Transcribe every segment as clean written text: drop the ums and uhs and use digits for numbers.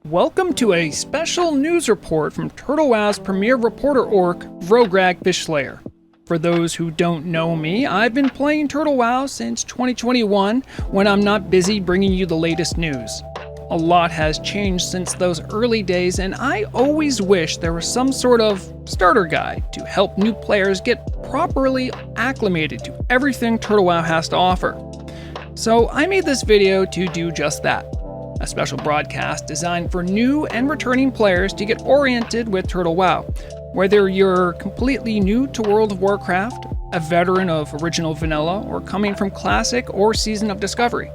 Welcome to a special news report from Turtle WoW's premier reporter orc, Vrograg Fishslayer. For those who don't know me, I've been playing Turtle WoW since 2021 when I'm not busy bringing you the latest news. A lot has changed since those early days, and I always wish there was some sort of starter guide to help new players get properly acclimated to everything Turtle WoW has to offer. So I made this video to do just that. A special broadcast designed for new and returning players to get oriented with Turtle WoW. Whether you're completely new to World of Warcraft, a veteran of original vanilla, or coming from Classic or Season of Discovery.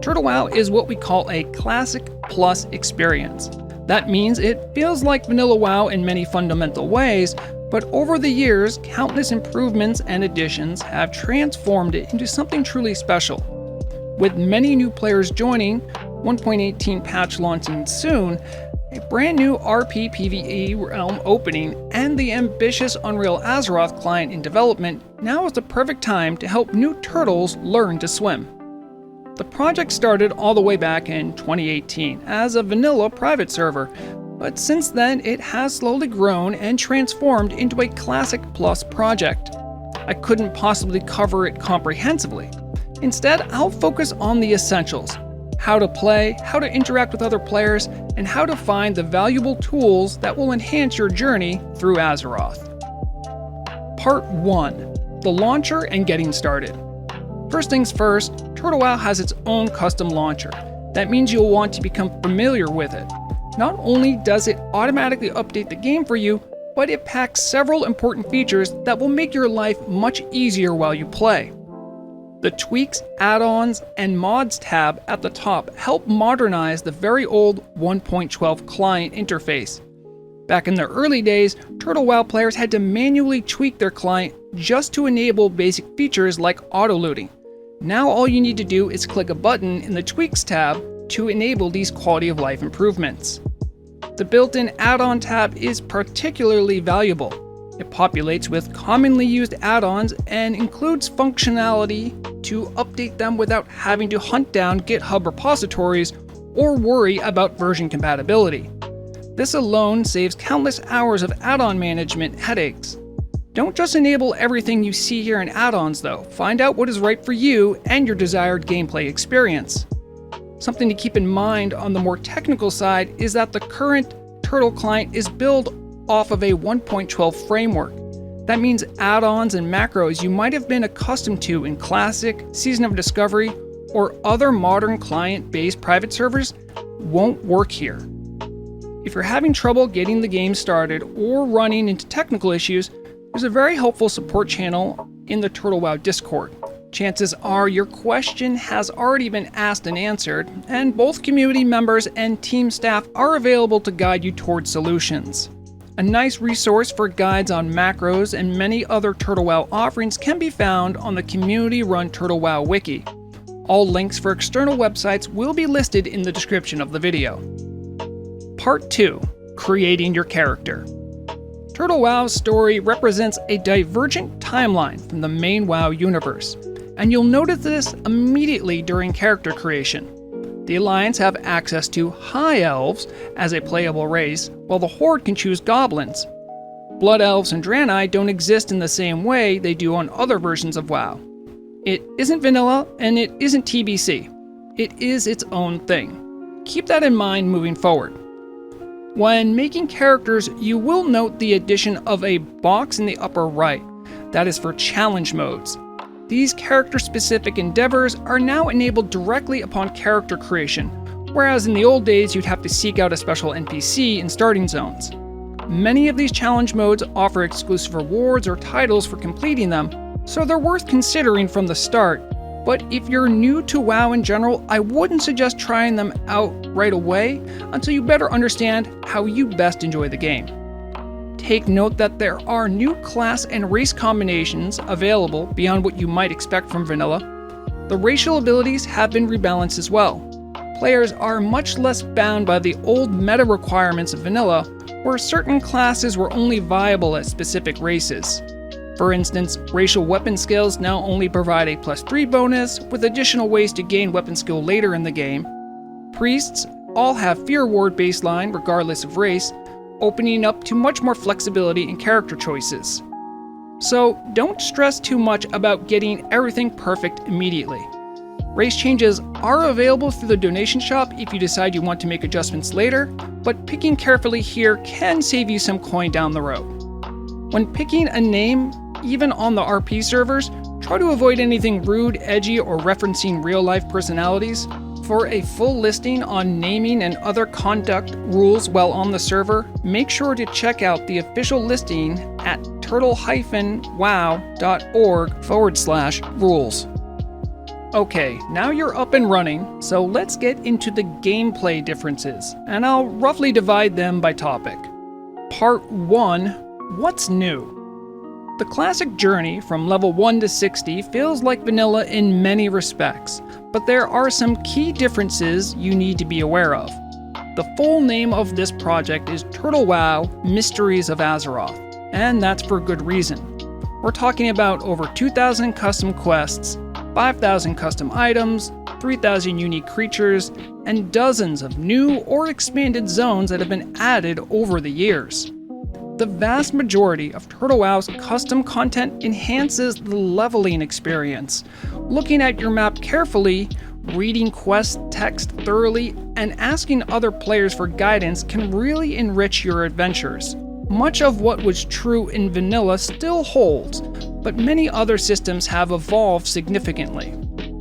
Turtle WoW is what we call a Classic Plus experience. That means it feels like vanilla WoW in many fundamental ways, but over the years, countless improvements and additions have transformed it into something truly special. With many new players joining, 1.18 patch launching soon, a brand new RP PvE realm opening, and the ambitious Unreal Azeroth client in development, now is the perfect time to help new turtles learn to swim. The project started all the way back in 2018 as a vanilla private server, but since then it has slowly grown and transformed into a Classic Plus project. I couldn't possibly cover it comprehensively. Instead, I'll focus on the essentials: how to play, how to interact with other players, and how to find the valuable tools that will enhance your journey through Azeroth. Part 1. The Launcher and Getting Started. First things first, Turtle WoW has its own custom launcher. That means you'll want to become familiar with it. Not only does it automatically update the game for you, but it packs several important features that will make your life much easier while you play. The Tweaks, Add-ons, and Mods tab at the top help modernize the very old 1.12 client interface. Back in the early days, Turtle WoW players had to manually tweak their client just to enable basic features like auto-looting. Now all you need to do is click a button in the Tweaks tab to enable these quality of life improvements. The built-in Add-on tab is particularly valuable. It populates with commonly used add-ons and includes functionality to update them without having to hunt down GitHub repositories or worry about version compatibility. This alone saves countless hours of add-on management headaches. Don't just enable everything you see here in add-ons though. Find out what is right for you and your desired gameplay experience. Something to keep in mind on the more technical side is that the current Turtle client is built off of a 1.12 framework. That means add-ons and macros you might have been accustomed to in Classic, Season of Discovery, or other modern client-based private servers won't work here. If you're having trouble getting the game started or running into technical issues, there's a very helpful support channel in the Turtle WoW Discord. Chances are your question has already been asked and answered, and both community members and team staff are available to guide you towards solutions. A nice resource for guides on macros and many other Turtle WoW offerings can be found on the community-run Turtle WoW wiki. All links for external websites will be listed in the description of the video. Part 2. Creating your character. Turtle WoW's story represents a divergent timeline from the main WoW universe, and you'll notice this immediately during character creation. The Alliance have access to High Elves as a playable race, while the Horde can choose Goblins. Blood Elves and Draenei don't exist in the same way they do on other versions of WoW. It isn't vanilla, and it isn't TBC. It is its own thing. Keep that in mind moving forward. When making characters, you will note the addition of a box in the upper right. That is for challenge modes. These character-specific endeavors are now enabled directly upon character creation, whereas in the old days you'd have to seek out a special NPC in starting zones. Many of these challenge modes offer exclusive rewards or titles for completing them, so they're worth considering from the start, but if you're new to WoW in general, I wouldn't suggest trying them out right away until you better understand how you best enjoy the game. Take note that there are new class and race combinations available beyond what you might expect from vanilla. The racial abilities have been rebalanced as well. Players are much less bound by the old meta requirements of vanilla, where certain classes were only viable as specific races. For instance, racial weapon skills now only provide a +3 bonus, with additional ways to gain weapon skill later in the game. Priests all have fear ward baseline regardless of race, opening up to much more flexibility in character choices. So don't stress too much about getting everything perfect immediately. Race changes are available through the donation shop if you decide you want to make adjustments later, but picking carefully here can save you some coin down the road. When picking a name, even on the RP servers, try to avoid anything rude, edgy, or referencing real-life personalities. For a full listing on naming and other conduct rules while on the server, make sure to check out the official listing at turtle-wow.org/rules. Okay, now you're up and running, so let's get into the gameplay differences, and I'll roughly divide them by topic. Part 1, what's new? The classic journey from level 1 to 60 feels like vanilla in many respects, but there are some key differences you need to be aware of. The full name of this project is Turtle WoW Mysteries of Azeroth, and that's for good reason. We're talking about over 2,000 custom quests, 5,000 custom items, 3,000 unique creatures, and dozens of new or expanded zones that have been added over the years. The vast majority of Turtle WoW's custom content enhances the leveling experience. Looking at your map carefully, reading quest text thoroughly, and asking other players for guidance can really enrich your adventures. Much of what was true in vanilla still holds, but many other systems have evolved significantly.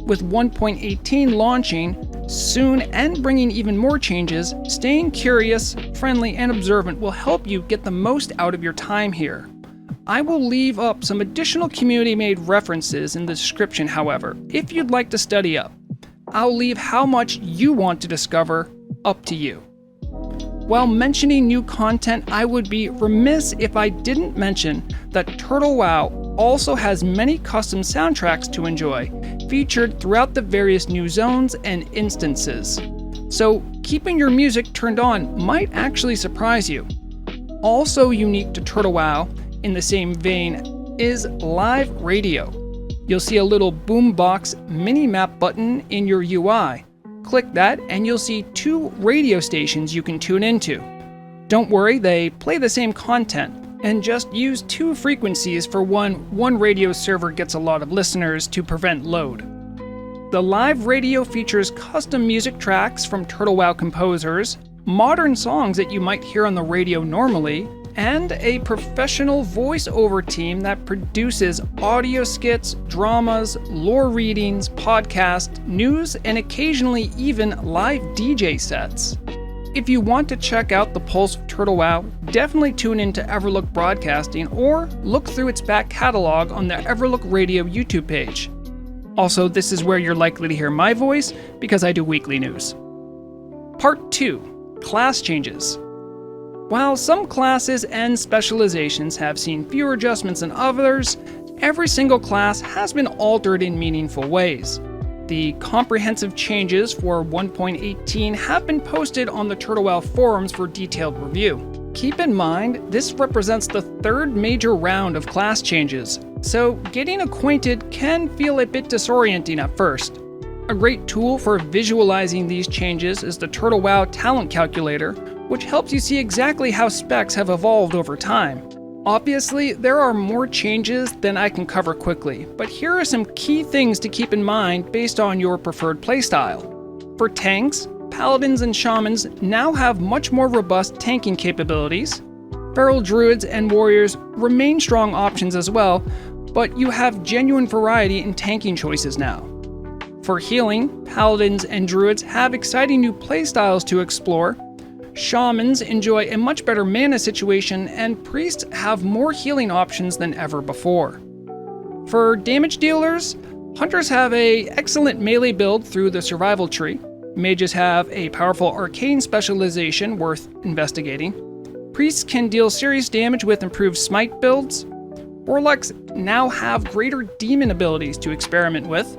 With 1.18 launching soon and bringing even more changes, staying curious, friendly, and observant will help you get the most out of your time here. I will leave up some additional community-made references in the description, however, if you'd like to study up. I'll leave how much you want to discover up to you. While mentioning new content, I would be remiss if I didn't mention that Turtle WoW also has many custom soundtracks to enjoy, featured throughout the various new zones and instances. So keeping your music turned on might actually surprise you. Also unique to Turtle WoW, in the same vein, is live radio. You'll see a little boombox mini-map button in your UI. Click that and you'll see 2 radio stations you can tune into. Don't worry, they play the same content, and just use 2 frequencies for one radio server gets a lot of listeners to prevent load. The live radio features custom music tracks from Turtle WoW composers, modern songs that you might hear on the radio normally, and a professional voiceover team that produces audio skits, dramas, lore readings, podcasts, news, and occasionally even live DJ sets. If you want to check out the pulse of Turtle WoW, definitely tune into Everlook Broadcasting or look through its back catalog on the Everlook Radio YouTube page. Also, this is where you're likely to hear my voice because I do weekly news. Part 2, Class Changes. While some classes and specializations have seen fewer adjustments than others, every single class has been altered in meaningful ways. The comprehensive changes for 1.18 have been posted on the Turtle WoW forums for detailed review. Keep in mind, this represents the 3rd major round of class changes, so getting acquainted can feel a bit disorienting at first. A great tool for visualizing these changes is the Turtle WoW Talent Calculator, which helps you see exactly how specs have evolved over time. Obviously, there are more changes than I can cover quickly, but here are some key things to keep in mind based on your preferred playstyle. For tanks, paladins and shamans now have much more robust tanking capabilities. Feral druids and warriors remain strong options as well, but you have genuine variety in tanking choices now. For healing, paladins and druids have exciting new playstyles to explore. Shamans enjoy a much better mana situation, and priests have more healing options than ever before. For damage dealers, hunters have an excellent melee build through the survival tree. Mages have a powerful arcane specialization worth investigating. Priests can deal serious damage with improved smite builds. Warlocks now have greater demon abilities to experiment with.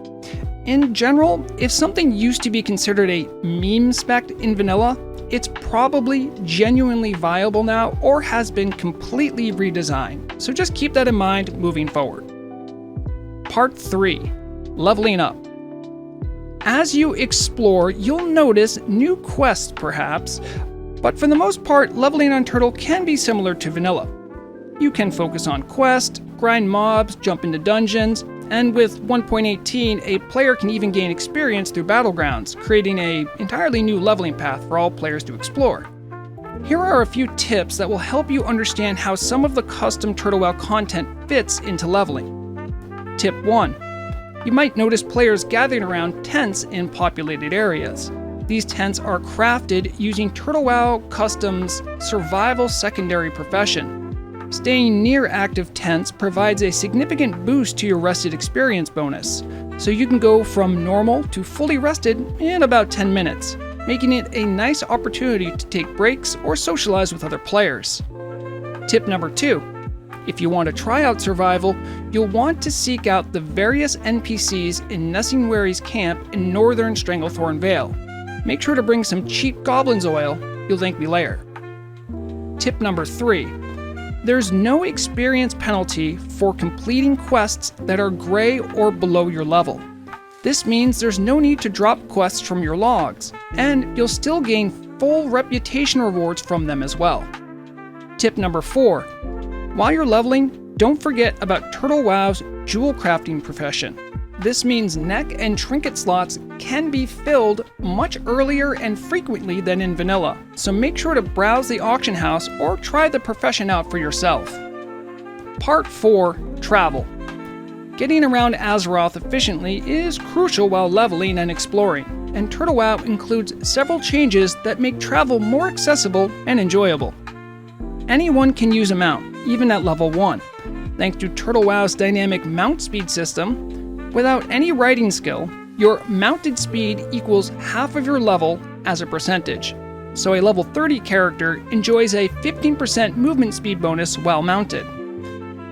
In general, if something used to be considered a meme spec in vanilla, it's probably genuinely viable now or has been completely redesigned, so just keep that in mind moving forward. Part 3, Leveling Up. As you explore, you'll notice new quests perhaps, but for the most part, leveling on Turtle can be similar to vanilla. You can focus on quests, grind mobs, jump into dungeons, and with 1.18, a player can even gain experience through battlegrounds, creating an entirely new leveling path for all players to explore. Here are a few tips that will help you understand how some of the custom Turtle WoW content fits into leveling. Tip 1. You might notice players gathering around tents in populated areas. These tents are crafted using Turtle WoW Custom's Survival Secondary Profession. Staying near active tents provides a significant boost to your rested experience bonus, so you can go from normal to fully rested in about 10 minutes, making it a nice opportunity to take breaks or socialize with other players. Tip number 2. If you want to try out survival, you'll want to seek out the various NPCs in Nessingwary's camp in northern Stranglethorn Vale. Make sure to bring some cheap Goblin's Oil, you'll thank me later. Tip number 3. There's no experience penalty for completing quests that are gray or below your level. This means there's no need to drop quests from your logs, and you'll still gain full reputation rewards from them as well. Tip number 4. While you're leveling, don't forget about Turtle WoW's jewel crafting profession. This means neck and trinket slots can be filled much earlier and frequently than in vanilla, so make sure to browse the auction house or try the profession out for yourself. Part 4. Travel. Getting around Azeroth efficiently is crucial while leveling and exploring, and Turtle WoW includes several changes that make travel more accessible and enjoyable. Anyone can use a mount, even at level 1. Thanks to Turtle WoW's dynamic mount speed system, without any riding skill, your mounted speed equals half of your level as a percentage. So a level 30 character enjoys a 15% movement speed bonus while mounted.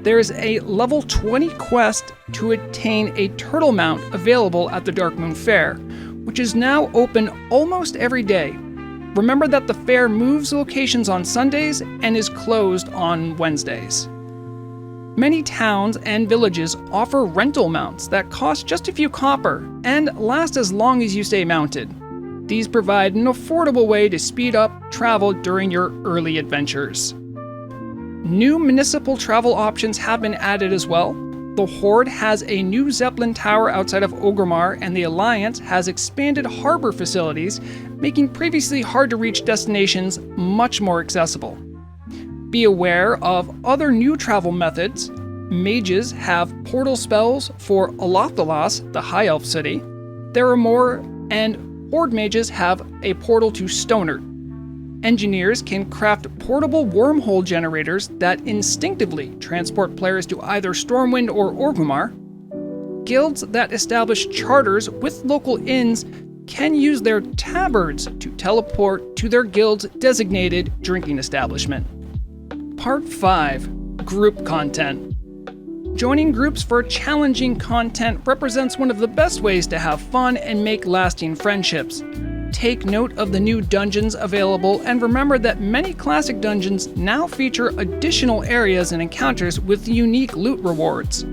There is a level 20 quest to attain a turtle mount available at the Darkmoon Fair, which is now open almost every day. Remember that the fair moves locations on Sundays and is closed on Wednesdays. Many towns and villages offer rental mounts that cost just a few copper and last as long as you stay mounted. These provide an affordable way to speed up travel during your early adventures. New municipal travel options have been added as well. The Horde has a new Zeppelin tower outside of Orgrimmar, and the Alliance has expanded harbor facilities, making previously hard-to-reach destinations much more accessible. Be aware of other new travel methods. Mages have portal spells for Alothalas, the High Elf city. There are more, and Horde mages have a portal to Stonert. Engineers can craft portable wormhole generators that instinctively transport players to either Stormwind or Orgrimmar. Guilds that establish charters with local inns can use their tabards to teleport to their guild's designated drinking establishment. Part 5. Group Content. Joining groups for challenging content represents one of the best ways to have fun and make lasting friendships. Take note of the new dungeons available, and remember that many classic dungeons now feature additional areas and encounters with unique loot rewards.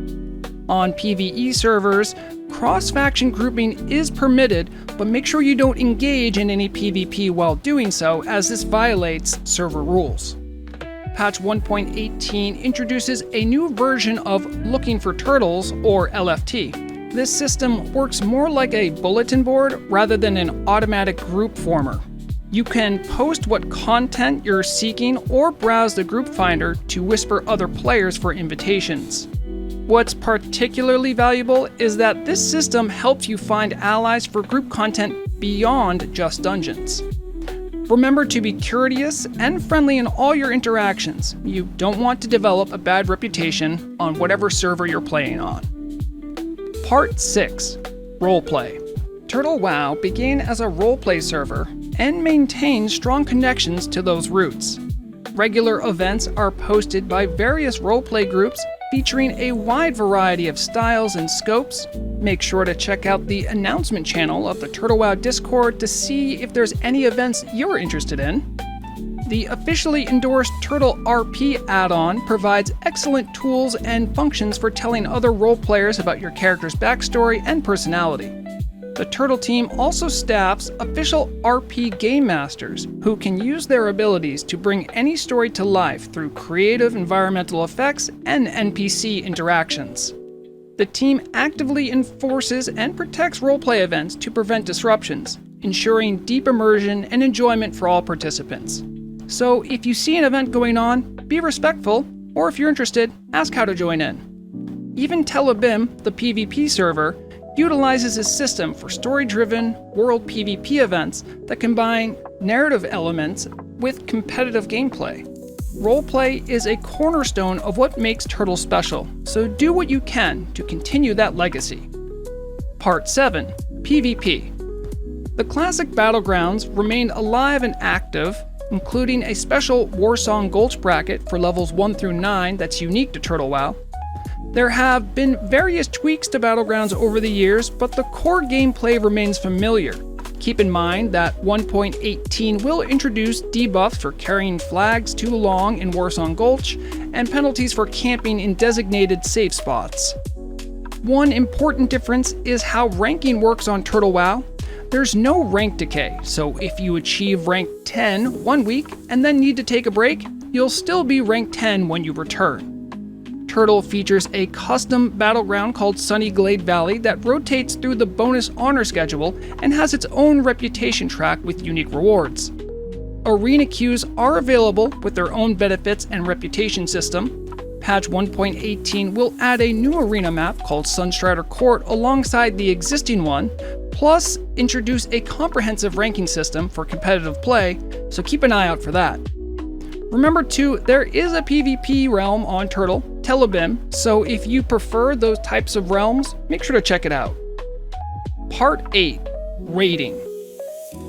On PvE servers, cross-faction grouping is permitted, but make sure you don't engage in any PvP while doing so, as this violates server rules. Patch 1.18 introduces a new version of Looking for Turtles, or LFT. This system works more like a bulletin board rather than an automatic group former. You can post what content you're seeking or browse the group finder to whisper other players for invitations. What's particularly valuable is that this system helps you find allies for group content beyond just dungeons. Remember to be courteous and friendly in all your interactions. You don't want to develop a bad reputation on whatever server you're playing on. Part 6. Roleplay. Turtle WoW began as a roleplay server and maintains strong connections to those roots. Regular events are posted by various roleplay groups featuring a wide variety of styles and scopes. Make sure to check out the announcement channel of the Turtle WoW Discord to see if there's any events you're interested in. The officially endorsed Turtle RP add-on provides excellent tools and functions for telling other role players about your character's backstory and personality. The Turtle team also staffs official RP Game Masters, who can use their abilities to bring any story to life through creative environmental effects and NPC interactions. The team actively enforces and protects roleplay events to prevent disruptions, ensuring deep immersion and enjoyment for all participants. So if you see an event going on, be respectful, or if you're interested, ask how to join in. Even Telebim, the PvP server, utilizes a system for story-driven world PvP events that combine narrative elements with competitive gameplay. Roleplay is a cornerstone of what makes Turtle special, so do what you can to continue that legacy. Part 7. PvP. The classic battlegrounds remained alive and active, including a special Warsong Gulch bracket for levels 1 through 9 that's unique to Turtle WoW. There have been various tweaks to Battlegrounds over the years, but the core gameplay remains familiar. Keep in mind that 1.18 will introduce debuffs for carrying flags too long in Warsong Gulch, and penalties for camping in designated safe spots. One important difference is how ranking works on Turtle WoW. There's no rank decay, so if you achieve rank 10 one week and then need to take a break, you'll still be rank 10 when you return. Turtle features a custom battleground called Sunny Glade Valley that rotates through the bonus honor schedule and has its own reputation track with unique rewards. Arena queues are available with their own benefits and reputation system. Patch 1.18 will add a new arena map called Sunstrider Court alongside the existing one, plus introduce a comprehensive ranking system for competitive play, so keep an eye out for that. Remember too, there is a PvP realm on Turtle, Telebim, so if you prefer those types of realms, make sure to check it out. Part 8. Raiding.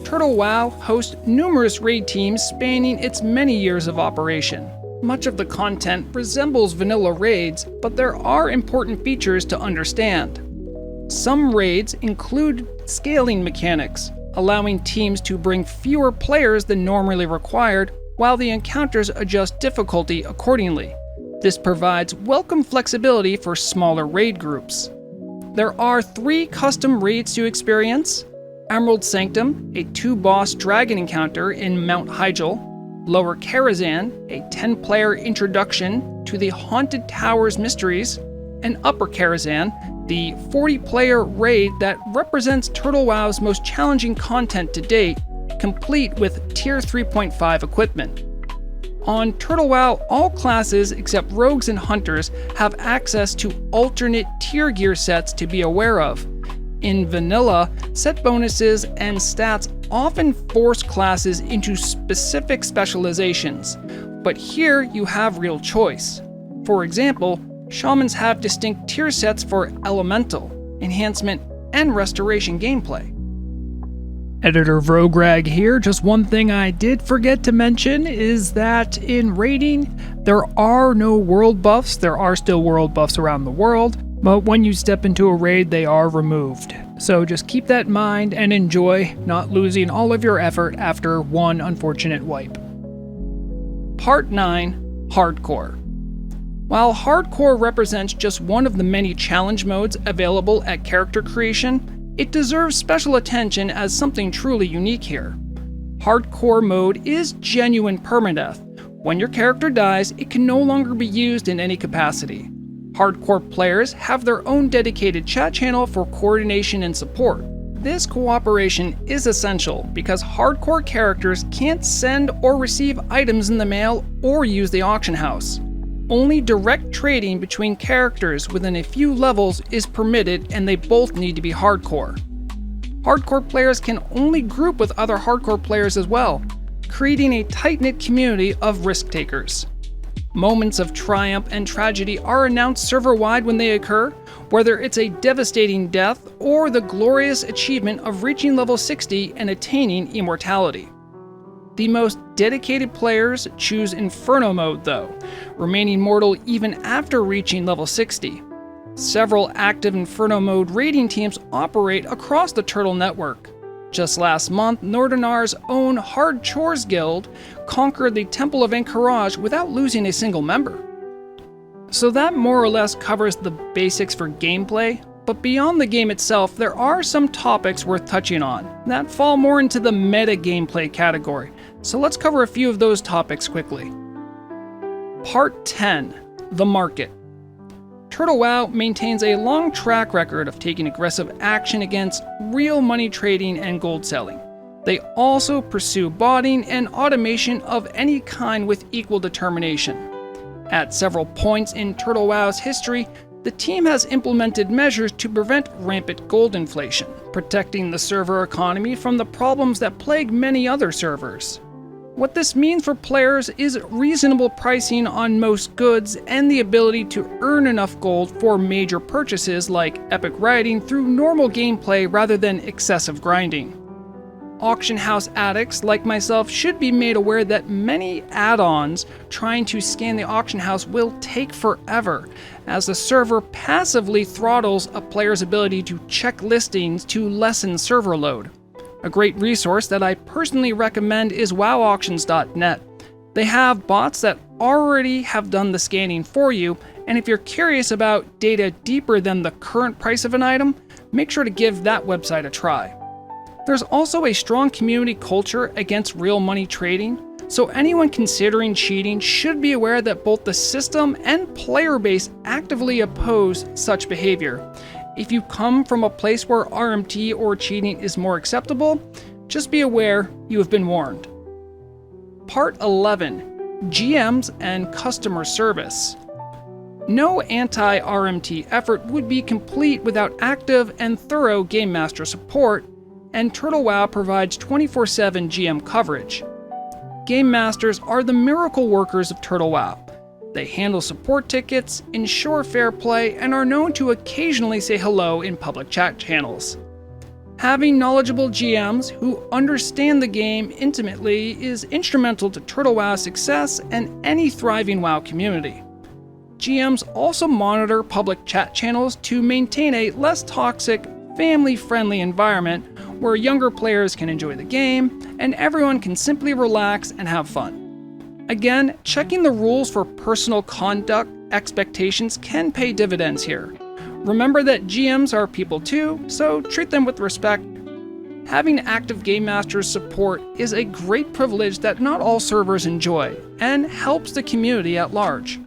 Turtle WoW hosts numerous raid teams spanning its many years of operation. Much of the content resembles vanilla raids, but there are important features to understand. Some raids include scaling mechanics, allowing teams to bring fewer players than normally required, while the encounters adjust difficulty accordingly. This provides welcome flexibility for smaller raid groups. There are 3 custom raids to experience: Emerald Sanctum, a 2-boss dragon encounter in Mount Hyjal; Lower Karazhan, a 10-player introduction to the Haunted Towers mysteries; and Upper Karazhan, the 40-player raid that represents Turtle WoW's most challenging content to date, complete with Tier 3.5 equipment. On Turtle WoW, all classes except rogues and hunters have access to alternate tier gear sets to be aware of. In vanilla, set bonuses and stats often force classes into specific specializations, but here you have real choice. For example, shamans have distinct tier sets for elemental, enhancement, and restoration gameplay. Editor Vrograg here. Just one thing I did forget to mention is that in raiding, there are no world buffs. There are still world buffs around the world, but when you step into a raid, they are removed. So just keep that in mind and enjoy not losing all of your effort after one unfortunate wipe. Part 9. Hardcore. While Hardcore represents just one of the many challenge modes available at character creation, it deserves special attention as something truly unique here. Hardcore mode is genuine permadeath. When your character dies, it can no longer be used in any capacity. Hardcore players have their own dedicated chat channel for coordination and support. This cooperation is essential because hardcore characters can't send or receive items in the mail or use the auction house. Only direct trading between characters within a few levels is permitted, and they both need to be hardcore. Hardcore players can only group with other hardcore players as well, creating a tight-knit community of risk-takers. Moments of triumph and tragedy are announced server-wide when they occur, whether it's a devastating death or the glorious achievement of reaching level 60 and attaining immortality. The most dedicated players choose Inferno mode though, remaining mortal even after reaching level 60. Several active Inferno mode raiding teams operate across the Turtle network. Just last month, Nordinar's own Hard Chores Guild conquered the Temple of Encourage without losing a single member. So that more or less covers the basics for gameplay. But beyond the game itself, there are some topics worth touching on that fall more into the meta gameplay category, so let's cover a few of those topics quickly. Part 10. The Market. Turtle WoW maintains a long track record of taking aggressive action against real money trading and gold selling. They also pursue botting and automation of any kind with equal determination. At several points in Turtle WoW's history, the team has implemented measures to prevent rampant gold inflation, protecting the server economy from the problems that plague many other servers. What this means for players is reasonable pricing on most goods and the ability to earn enough gold for major purchases like epic riding through normal gameplay rather than excessive grinding. Auction house addicts like myself should be made aware that many add-ons trying to scan the auction house will take forever, as the server passively throttles a player's ability to check listings to lessen server load. A great resource that I personally recommend is wowauctions.net. They have bots that already have done the scanning for you, and if you're curious about data deeper than the current price of an item, make sure to give that website a try. There's also a strong community culture against real money trading, so anyone considering cheating should be aware that both the system and player base actively oppose such behavior. If you come from a place where RMT or cheating is more acceptable, just be aware you have been warned. Part 11. GMs and Customer Service. No anti-RMT effort would be complete without active and thorough Game Master support, and Turtle WoW provides 24/7 GM coverage. Game Masters are the miracle workers of Turtle WoW. They handle support tickets, ensure fair play, and are known to occasionally say hello in public chat channels. Having knowledgeable GMs who understand the game intimately is instrumental to Turtle WoW's success and any thriving WoW community. GMs also monitor public chat channels to maintain a less toxic, family-friendly environment where younger players can enjoy the game and everyone can simply relax and have fun. Again, checking the rules for personal conduct expectations can pay dividends here. Remember that GMs are people too, so treat them with respect. Having active Game Masters support is a great privilege that not all servers enjoy, and helps the community at large.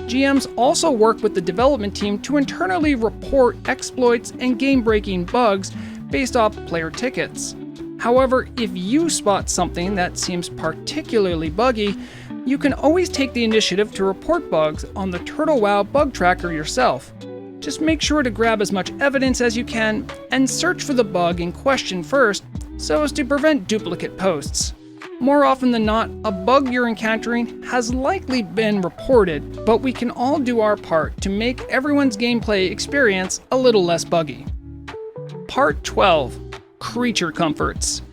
GMs also work with the development team to internally report exploits and game-breaking bugs based off player tickets. However, if you spot something that seems particularly buggy, you can always take the initiative to report bugs on the Turtle WoW bug tracker yourself. Just make sure to grab as much evidence as you can and search for the bug in question first so as to prevent duplicate posts. More often than not, a bug you're encountering has likely been reported, but we can all do our part to make everyone's gameplay experience a little less buggy. Part 12. Creature Comforts.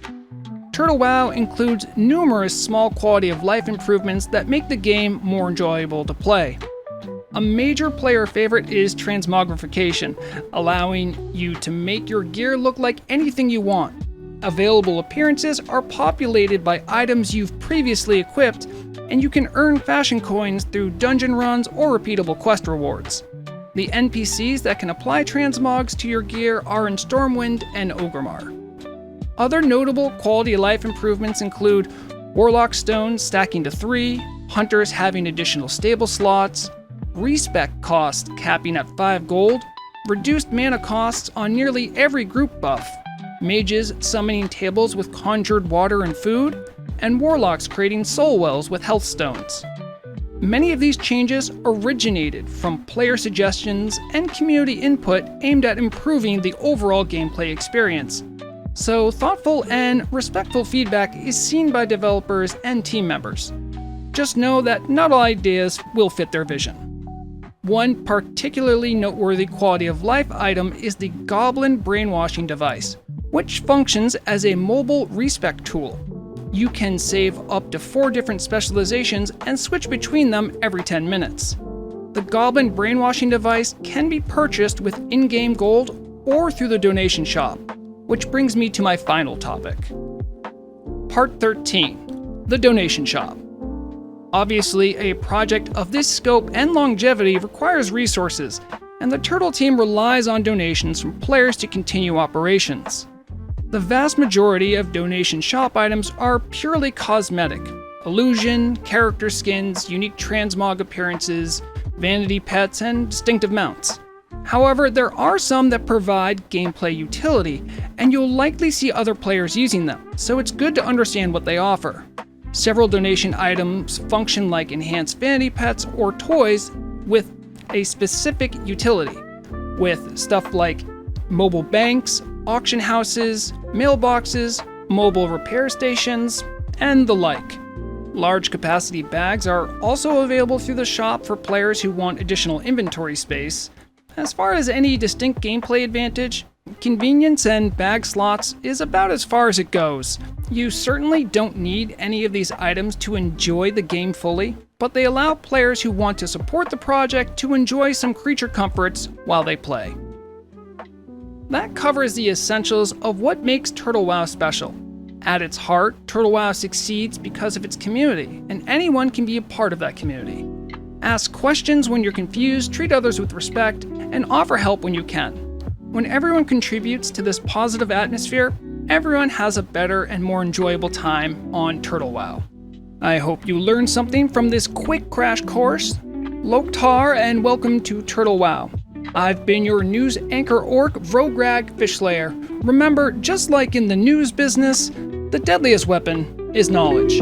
Turtle WoW includes numerous small quality of life improvements that make the game more enjoyable to play. A major player favorite is transmogrification, allowing you to make your gear look like anything you want. Available appearances are populated by items you've previously equipped, and you can earn fashion coins through dungeon runs or repeatable quest rewards. The NPCs that can apply transmogs to your gear are in Stormwind and Orgrimmar. Other notable quality of life improvements include Warlock Stones stacking to 3, Hunters having additional stable slots, respec cost capping at 5 gold, reduced mana costs on nearly every group buff, mages summoning tables with conjured water and food, and warlocks creating soul wells with health stones. Many of these changes originated from player suggestions and community input aimed at improving the overall gameplay experience. So thoughtful and respectful feedback is seen by developers and team members. Just know that not all ideas will fit their vision. One particularly noteworthy quality of life item is the Goblin Brainwashing Device, which functions as a mobile respec tool. You can save up to 4 different specializations and switch between them every 10 minutes. The Goblin Brainwashing Device can be purchased with in-game gold or through the donation shop, which brings me to my final topic. Part 13, the donation shop. Obviously, a project of this scope and longevity requires resources, and the Turtle team relies on donations from players to continue operations. The vast majority of donation shop items are purely cosmetic: illusion, character skins, unique transmog appearances, vanity pets, and distinctive mounts. However, there are some that provide gameplay utility, and you'll likely see other players using them, so it's good to understand what they offer. Several donation items function like enhanced vanity pets or toys with a specific utility, with stuff like mobile banks, auction houses, mailboxes, mobile repair stations, and the like. Large capacity bags are also available through the shop for players who want additional inventory space. As far as any distinct gameplay advantage, convenience and bag slots is about as far as it goes. You certainly don't need any of these items to enjoy the game fully, but they allow players who want to support the project to enjoy some creature comforts while they play. That covers the essentials of what makes Turtle WoW special. At its heart, Turtle WoW succeeds because of its community, and anyone can be a part of that community. Ask questions when you're confused, treat others with respect, and offer help when you can. When everyone contributes to this positive atmosphere, everyone has a better and more enjoyable time on Turtle WoW. I hope you learned something from this quick crash course. Lok'tar, and welcome to Turtle WoW. I've been your news anchor orc, Vrograg Fishslayer. Remember, just like in the news business, the deadliest weapon is knowledge.